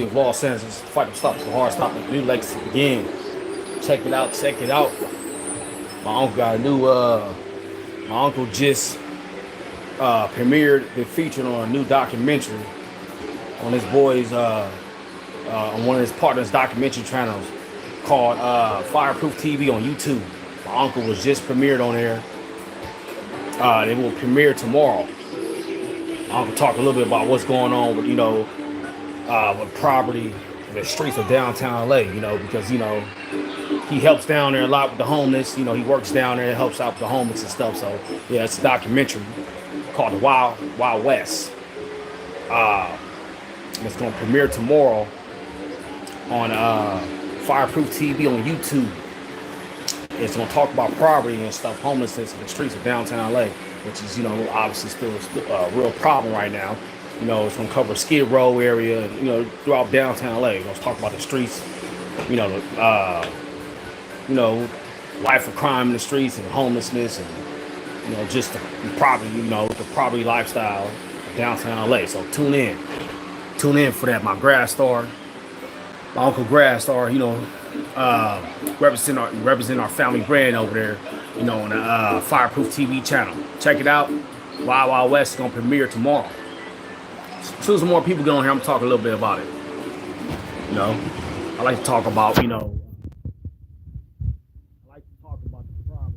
Angeles, Los Angeles. Fight them stop so hard, stop the new legacy again. Check it out, check it out. My uncle got a new my uncle just premiered, been featured on a new documentary on his boys on one of his partners' documentary channels called Fireproof TV on YouTube. My uncle was just premiered on there. They will premiere tomorrow. My uncle talk a little bit about what's going on with with property in the streets of downtown LA. Because he helps down there a lot with the homeless. He works down there, helps out with the homeless and stuff. So yeah, it's a documentary called The Wild West. It's going to premiere tomorrow on Fireproof TV on YouTube. It's going to talk about poverty and stuff, homelessness in the streets of downtown LA, which is, obviously still a real problem right now. It's going to cover Skid Row area, throughout downtown LA. It's going to talk about the streets, life of crime in the streets and homelessness and, just the poverty, the poverty lifestyle of downtown LA. So tune in for that. My Grass Star, my Uncle Grass Star, represent our family brand over there, on the Fireproof TV channel. Check it out. Wild West is gonna premiere tomorrow. As soon as more people get on here, I'm gonna talk a little bit about it. I like to talk about, I like to talk about the problem.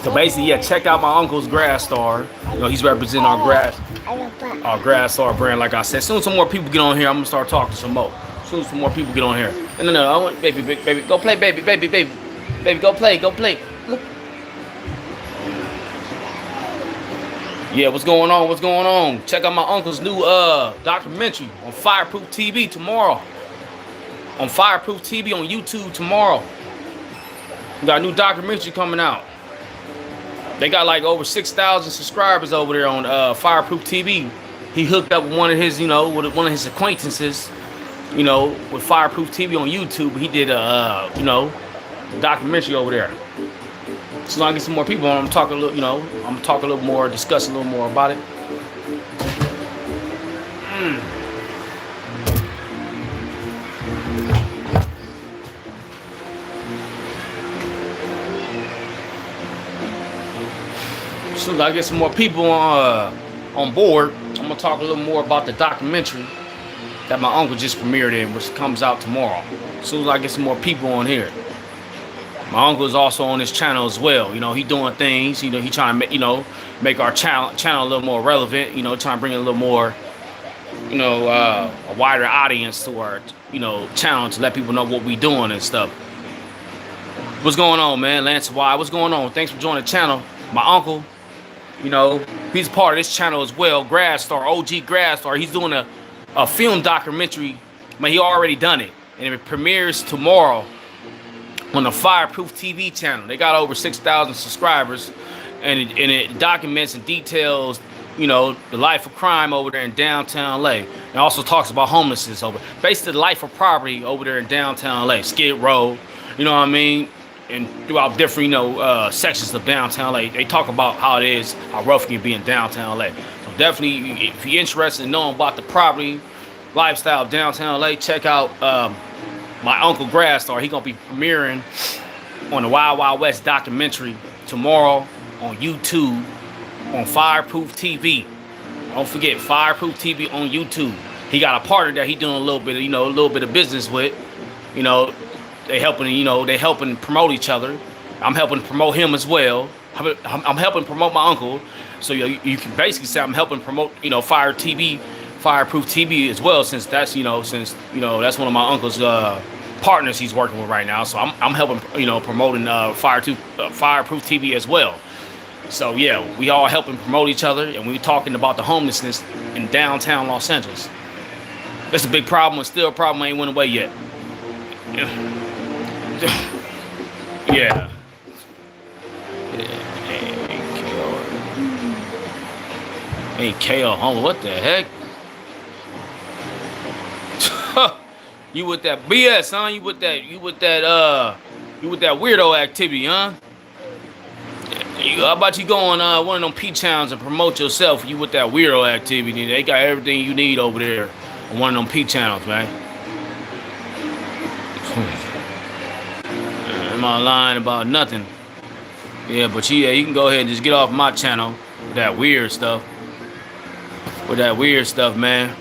So basically, yeah, check out my uncle's Grass Star. He's representing our Grass Star brand. Like I said, as soon as some more people get on here, I'm gonna start talking some more. As soon as some more people get on here. No, I want baby, go play, baby, go play. Yeah, what's going on? Check out my uncle's new documentary on Fireproof TV tomorrow. On Fireproof TV on YouTube tomorrow. We got a new documentary coming out. They got like over 6,000 subscribers over there on Fireproof TV. He hooked up with one of his, with one of his acquaintances, with Fireproof TV on YouTube. He did a, documentary over there. So now I get some more people on. I'm talking a little, I'm gonna talk a little more, discuss a little more about it. As soon as I get some more people on board, I'm gonna talk a little more about the documentary that my uncle just premiered in, which comes out tomorrow. As soon as I get some more people on here. My uncle is also on his channel as well. He doing things. He trying to make our channel a little more relevant. Trying to bring a little more, a wider audience to our, channel to let people know what we doing and stuff. What's going on, man? Lance Y, what's going on? Thanks for joining the channel. My uncle, he's part of this channel as well. Grass Star, OG Grass Star. He's doing a film documentary, but he already done it, and it premieres tomorrow on the Fireproof TV channel. They got over 6,000 subscribers, and it documents and details, the life of crime over there in downtown LA. It also talks about homelessness basically the life of poverty over there in downtown LA, Skid Row, and throughout different, sections of downtown LA. They talk about how it is, how rough it can be in downtown LA. So definitely, if you're interested in knowing about the poverty lifestyle of downtown LA, check out my Uncle Grass Star. He gonna be premiering on the Wild West documentary tomorrow on YouTube on Fireproof TV. Don't forget Fireproof TV on YouTube. He got a partner that he doing a little bit of business with. They helping promote each other. I'm helping promote him as well. I'm helping promote my uncle. So you can basically say I'm helping promote Fireproof TV as well, since that's that's one of my uncle's partners he's working with right now. So I'm helping promoting Fireproof TV as well. So yeah, we all helping promote each other, and we're talking about the homelessness in downtown Los Angeles. It's a big problem. It's still a problem. Ain't went away yet. Yeah. Hey, KO, home. What the heck? You with that BS, huh? You with that weirdo activity, huh? How about you go on one of them P channels and promote yourself? You with that weirdo activity? They got everything you need over there on one of them P channels, man. Am I lying about nothing? Yeah, but yeah, you can go ahead and just get off my channel with that weird stuff. With that weird stuff, man.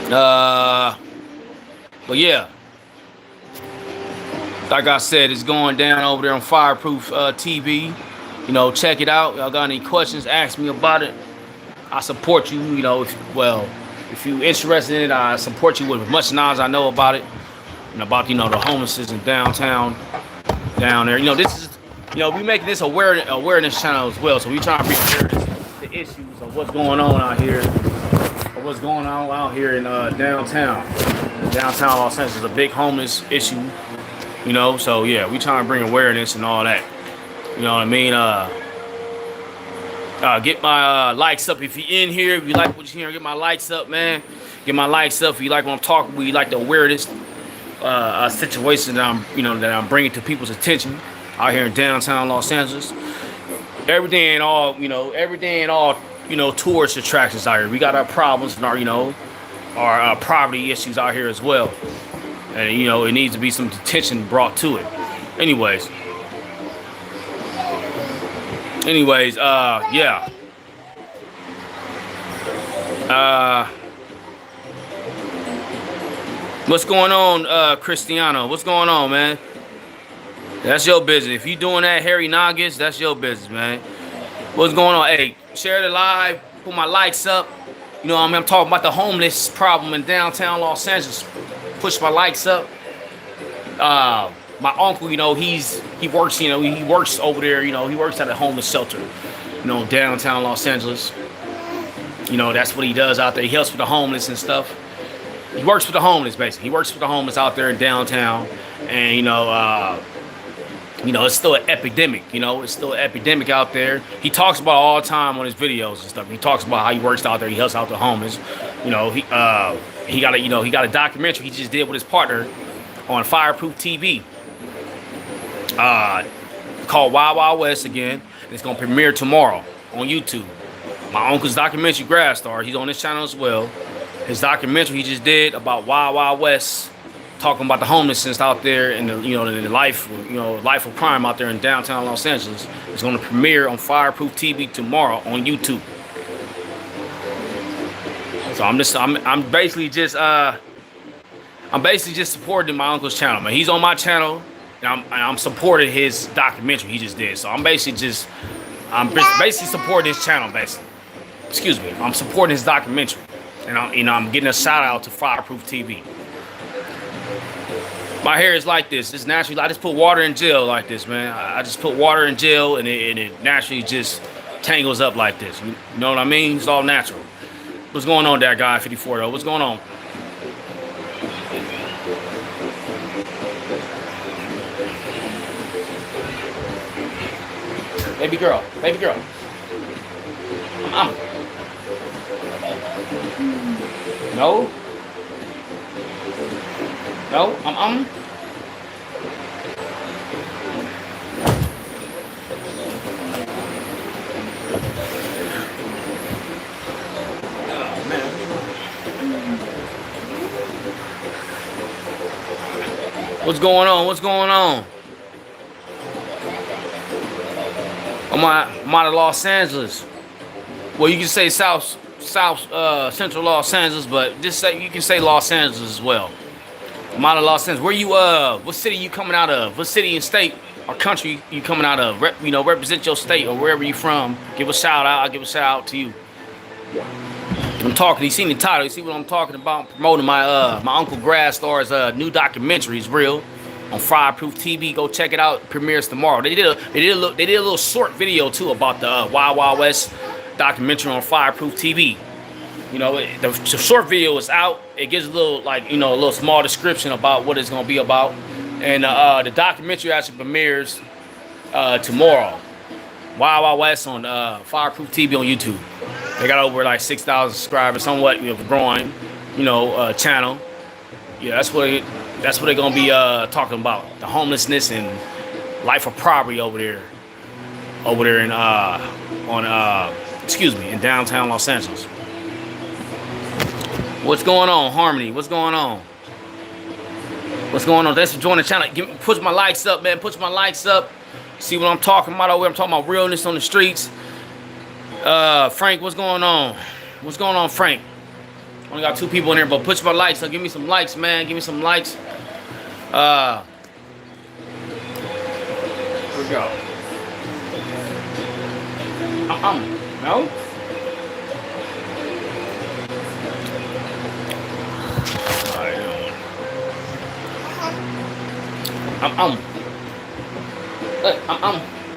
But yeah, like I said, it's going down over there on Fireproof TV. You know, check it out. Y'all got any questions? Ask me about it. I support you. You know, if you're interested in it, I support you with as much knowledge I know about it and about the homelessness in downtown down there. You know, this is we making this awareness channel as well. So we trying to bring awareness to the issues of what's going on out here. What's going on out here in downtown Los Angeles is a big homeless issue, so yeah, we trying to bring awareness and all that, you know what I mean. Get my likes up if you're in here. If you like what you hear, get my likes up, man. Get my likes up if you like what I'm talking about. You like the awareness situation that I'm bringing to people's attention out here in downtown Los Angeles. Everything ain't all tourist attractions out here. We got our problems and our poverty issues out here as well. And, it needs to be some attention brought to it. Anyways, yeah. What's going on, Cristiano? What's going on, man? That's your business. If you doing that, Harry Noggins, that's your business, man. What's going on? Hey, share the live, put my likes up. I'm talking about the homeless problem in downtown Los Angeles. Push my likes up. My uncle, he works over there, he works at a homeless shelter, downtown Los Angeles. That's what he does out there. He helps with the homeless and stuff. He works with the homeless, basically. He works with the homeless out there in downtown. And, it's still an epidemic, it's still an epidemic out there. He talks about it all the time on his videos and stuff. He talks about how he works out there. He helps out the homeless. He got a documentary he just did with his partner on Fireproof TV. Called Wild Wild West again. It's going to premiere tomorrow on YouTube. My uncle's documentary, Grass Star, he's on this channel as well. His documentary he just did about Wild Wild West, talking about the homelessness out there and the life of crime out there in downtown Los Angeles. It's going to premiere on Fireproof TV tomorrow on YouTube. So I'm basically just supporting my uncle's channel, man. He's on my channel, and I'm supporting his documentary he just did. So I'm basically supporting his channel, basically. Excuse me. I'm supporting his documentary, and I'm getting a shout out to Fireproof TV. My hair is like this. It's naturally. I just put water in gel like this, man. I just put water in gel, and it naturally just tangles up like this. You know what I mean? It's all natural. What's going on there, guy 54 though? What's going on? Baby girl. No. What's going on? I'm out of Los Angeles. Well, you can say South Central Los Angeles, but you can say Los Angeles as well. I'm out of Los Angeles. Where you what city you coming out of? What city and state or country you coming out of? Represent your state or wherever you from. Give a shout out. I'll give a shout out to you. I'm talking. You seen the title. You see what I'm talking about? I'm promoting my Uncle Grass Star's new documentary. It's real on Fireproof TV. Go check it out. It premieres tomorrow. They did a little short video too about the Wild Wild West documentary on Fireproof TV. The short video is out. It gives a little a little small description about what it's gonna be about. And the documentary actually premieres tomorrow. Wild Wild West on Fireproof TV on YouTube. They got over like 6,000 subscribers, somewhat growing, channel. Yeah, that's what they're gonna be talking about, the homelessness and life of poverty over there in in downtown Los Angeles. What's going on, Harmony? What's going on? What's going on? Thanks for joining the channel. Push my likes up, man. Push my likes up. See what I'm talking about over here. I'm talking about realness on the streets. Frank, what's going on? What's going on, Frank? Only got 2 people in here, but push my likes. So give me some likes, man. Give me some likes. Here we go. No?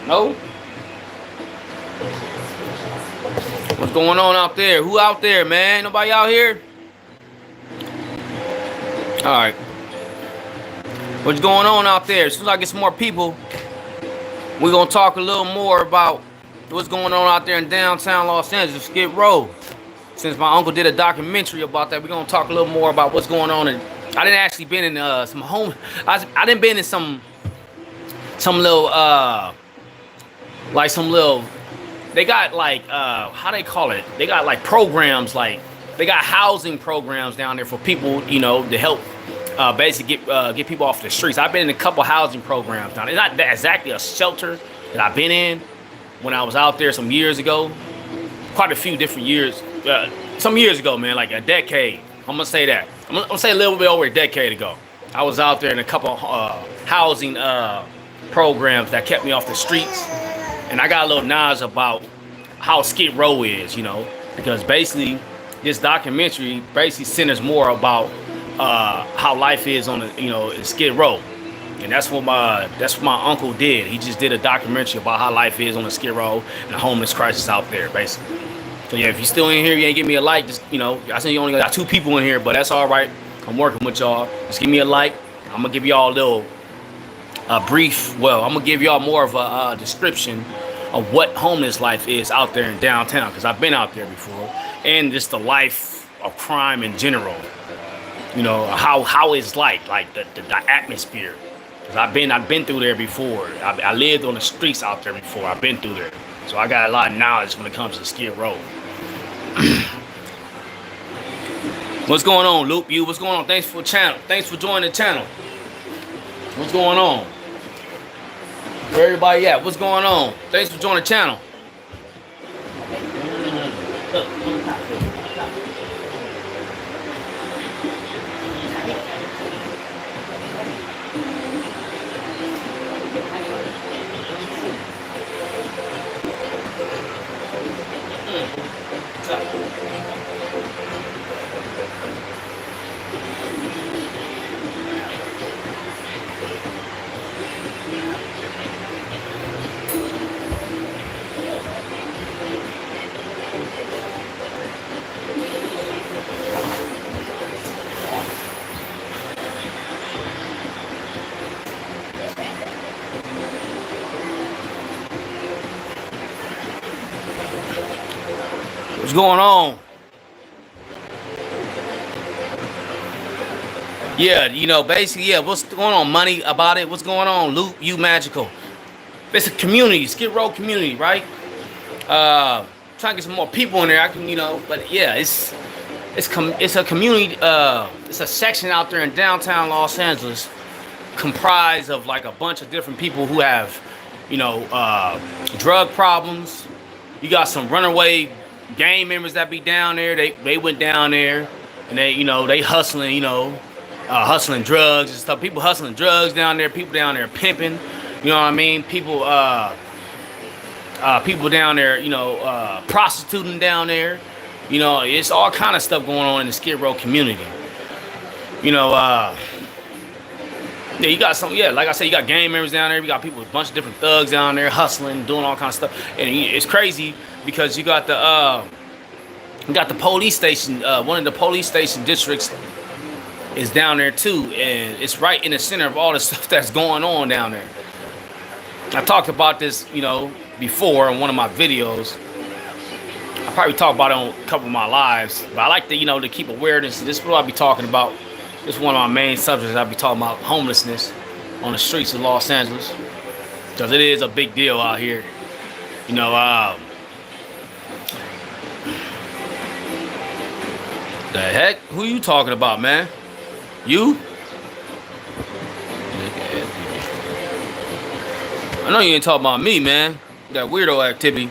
No? What's going on out there? Who out there, man? Nobody out here? Alright. What's going on out there? As soon as I get some more people, we're going to talk a little more about what's going on out there in downtown Los Angeles, Skid Row. Since my uncle did a documentary about that, we're going to talk a little more about what's going on. And I didn't actually been in some home. I didn't been in some little they got like how they call it? They got like programs, like they got housing programs down there for people, to help basically get people off the streets. I've been in a couple housing programs down there. It's not exactly a shelter that I've been in when I was out there some years ago. Quite a few different years. Some years ago, man, like a decade. I'm gonna say that. I'm gonna say a little bit over a decade ago. I was out there in a couple housing programs that kept me off the streets, and I got a little knowledge about how Skid Row is, because basically this documentary basically centers more about how life is on in Skid Row, and that's what my uncle did. He just did a documentary about how life is on the Skid Row and the homeless crisis out there, basically. So yeah, if you're still in here, you ain't give me a like. Just I see you only got 2 people in here, but that's all right. I'm working with y'all. Just give me a like. I'm gonna give y'all a little brief. Well, I'm gonna give y'all more of a description of what homeless life is out there in downtown, because I've been out there before, and just the life of crime in general. How it's like the atmosphere. Because I've been through there before. I lived on the streets out there before. I've been through there, so I got a lot of knowledge when it comes to Skid Row. What's going on, Luke? What's going on? Thanks for joining the channel. What's going on? Where everybody at? What's going on? Thanks for joining the channel. What's going on? Yeah, basically, yeah. What's going on, money about it? What's going on, Luke? You magical. It's a community, Skid Row community, right? Trying to get some more people in there. I can, but yeah, it's a community. It's a section out there in downtown Los Angeles, comprised of like a bunch of different people who have, drug problems. You got some runaway gang members that be down there. They went down there and they hustling, hustling drugs and stuff. People hustling drugs down there. People down there pimping. You know what I mean? People down there, prostituting down there. It's all kind of stuff going on in the Skid Row community. Yeah, you got some. Yeah, like I said, you got gang members down there. You got people with a bunch of different thugs down there hustling, doing all kinds of stuff. And it's crazy because you got the police station. One of the police station districts is down there too, and it's right in the center of all the stuff that's going on down there. I talked about this, before in one of my videos. I probably talked about it on a couple of my lives, but I like to, to keep awareness. This is what I'll be talking about. This is one of my main subjects. I'll be talking about homelessness on the streets of Los Angeles, because it is a big deal out here. The heck? Who you talking about, man? You? I know you ain't talking about me, man. That weirdo activity.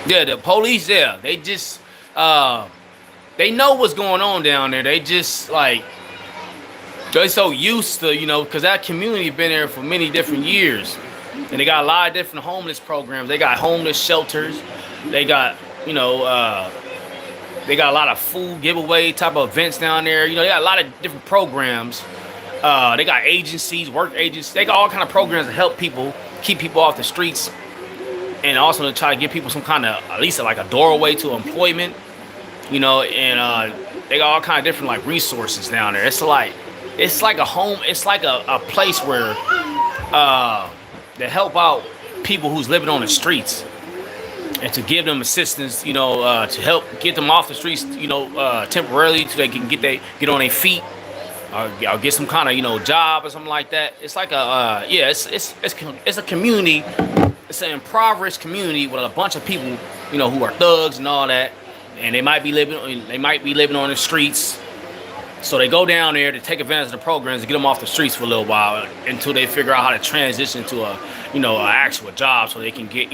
Yeah, the police, yeah, they just, they know what's going on down there. They just, they're so used to, because that community been there for many different years. And they got a lot of different homeless programs. They got homeless shelters. They got, they got a lot of food giveaway type of events down there. They got a lot of different programs. They got agencies, work agencies. They got all kind of programs to help people, keep people off the streets. And also to try to give people some kind of, at least like a doorway to employment, and they got all kind of different resources down there. It's like a home. It's like a place where to help out people who's living on the streets and to give them assistance, to help get them off the streets, temporarily so they can get on their feet or get some kind of job or something like that. It's like it's a community. It's an impoverished community with a bunch of people, who are thugs and all that, and they might be living on the streets. So they go down there to take advantage of the programs to get them off the streets for a little while until they figure out how to transition to a actual job, so they can get,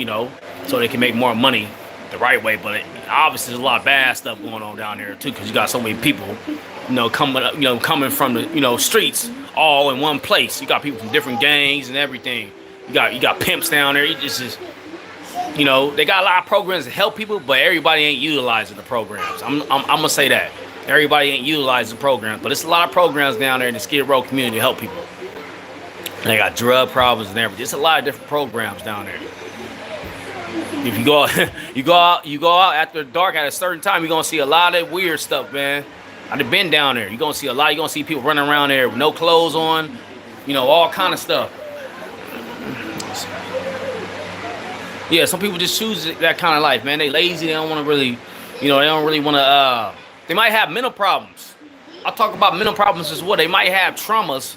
so they can make more money the right way. But obviously there's a lot of bad stuff going on down there too, because you got so many people, coming from the streets all in one place. You got people from different gangs and everything. You got pimps down there. It's just, they got a lot of programs to help people, but everybody ain't utilizing the programs. I'm gonna say that. Everybody ain't utilizing the programs, but it's a lot of programs down there in the Skid Row community to help people. And they got drug problems and everything. It's a lot of different programs down there. If you go out after dark at a certain time, you're gonna see a lot of weird stuff, man. I've been down there. You're gonna see a lot. You're gonna see people running around there with no clothes on, all kind of stuff. Yeah, some people just choose that kind of life, man. They lazy. They don't want to really, they don't really want to. They might have mental problems. I'll talk about mental problems as well. They might have traumas,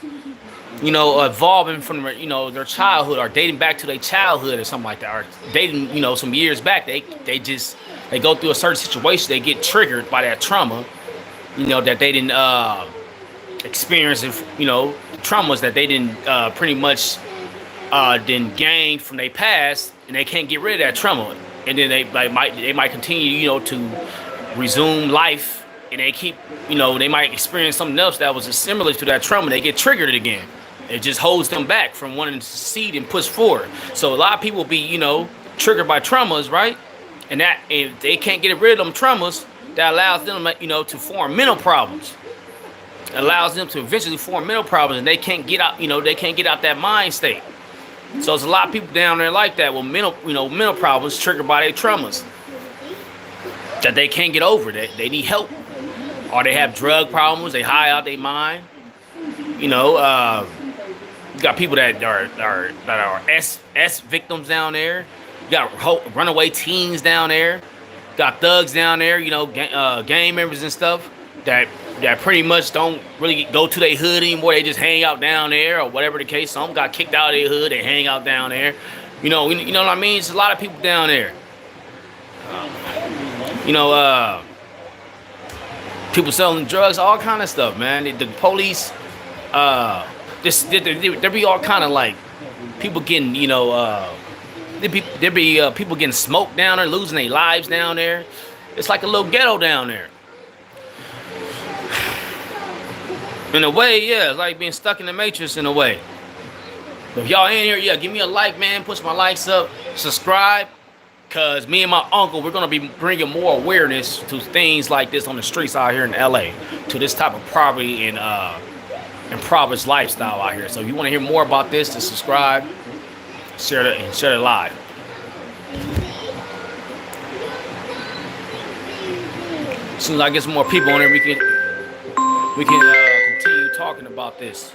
evolving from their childhood or dating back to their childhood or something like that, or dating, some years back. They go through a certain situation. They get triggered by that trauma, that they didn't experience. Traumas that they didn't pretty much didn't gain from their past, and they can't get rid of that trauma. And then they might continue, to resume life, and they keep, they might experience something else that was similar to that trauma. They get triggered again. It just holds them back from wanting to succeed and push forward. So a lot of people be, triggered by traumas, right? And that if they can't get rid of them traumas, that allows them, to form mental problems. It allows them to eventually form mental problems, and they can't get out, they can't get out that mind state. So there's a lot of people down there like that with mental problems triggered by their traumas that they can't get over. They need help, or they have drug problems. They high out their mind. You got people that are S victims down there. You got runaway teens down there. Got thugs down there. Gang members and stuff that pretty much don't really go to their hood anymore. They just hang out down there, or whatever the case. Some got kicked out of their hood. They hang out down there. You know what I mean? There's a lot of people down there. People selling drugs, all kind of stuff, man. The police, there be all kind of people getting, there be people getting smoked down there, losing their lives down there. It's like a little ghetto down there. In a way, yeah, it's like being stuck in the Matrix in a way. If y'all in here, yeah, give me a like, man. Push my likes up, subscribe. Because me and my uncle, we're going to be bringing more awareness to things like this on the streets out here in LA, to this type of poverty and impoverished lifestyle out here. So if you want to hear more about this, just subscribe, share it live. soon as I get some more people on there, we can continue talking about this.